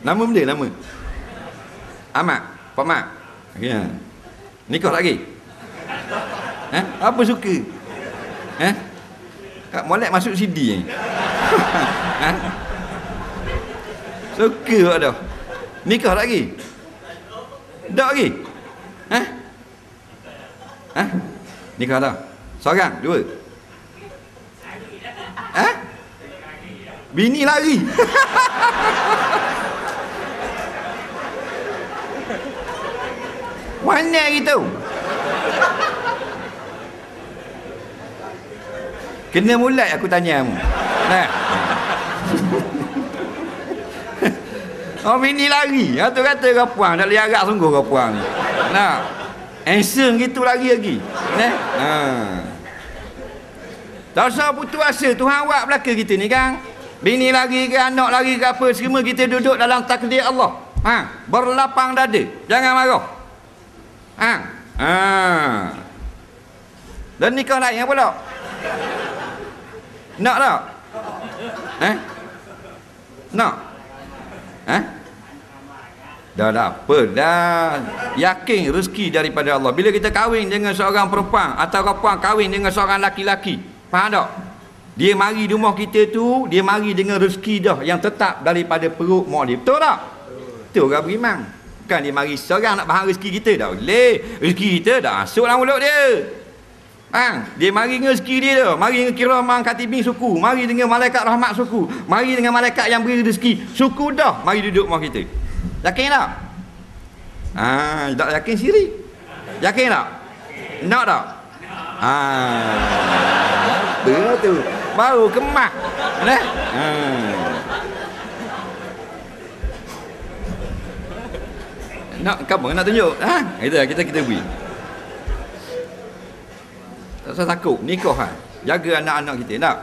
Nama benda, nama. Ahmad, Pak Mat. Ya. Nikah lagi? Apa suka? Kak molek masuk CD ni. Suka tak dah? Nikah lagi? Tak lagi? Nikah dah? Seorang? Dua? Bini lari. Mana gitu? Kena mulat aku tanya kamu. Nah. Oh, bini lari. Tu kata kau puang, tak boleh agak sungguh kau puang ni. Nah. Handsome gitu lagi. Nah. Tak usah putus asa, Tuhan awak belaka kita ni kan. Bini lagi ke, anak lagi ke apa, semua kita duduk dalam takdir Allah. Berlapang dada. Jangan marah. Dan nikah lain apa tak? Nak tak? Nak? Dah apa dah. Yakin rezeki daripada Allah. Bila kita kahwin dengan seorang perempuan atau perempuan kahwin dengan seorang laki-laki, faham tak? Dia mari di rumah kita tu, dia mari dengan rezeki dah yang tetap daripada perut mak dia. Betul tak? Betul orang beriman. Bukan dia mari seorang nak faham rezeki kita. Tak boleh. Rezeki kita dah masuk dalam mulut dia. Dia mari dengan rezeki dia tu. Mari dengan kiramah katibin suku. Mari dengan malaikat rahmat suku. Mari dengan malaikat yang beri rezeki. Suku dah mari duduk rumah kita. Yakin tak? Tak yakin siri. Yakin tak? Nak tak? Apa tu? Baru kemah. Nak kamu nak tunjuk? Kita beri. Tak usah takut, nikah jaga anak-anak kita tak?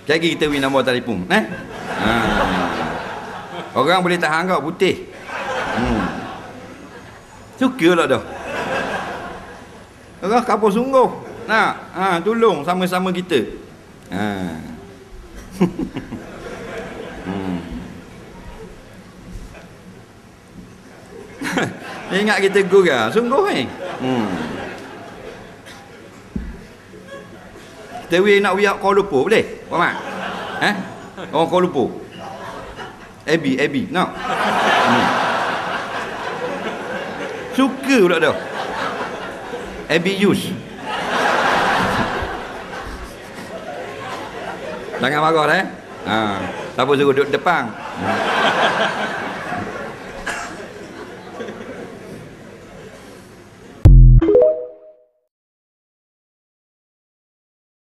Lagi kita beri nombor telefon. Orang boleh tahan kau putih. Sukalah dah. Orang kapal sungguh. Nak tolong sama-sama kita. Ingat kita gurau sungguh ni. Kita nak wiak Kuala Lumpur boleh? Pak Mat? Orang Kuala Lumpur. Abi, nak? Suka pula dah. Abi Yus. Jangan marah dah. Siapa suruh duduk depan.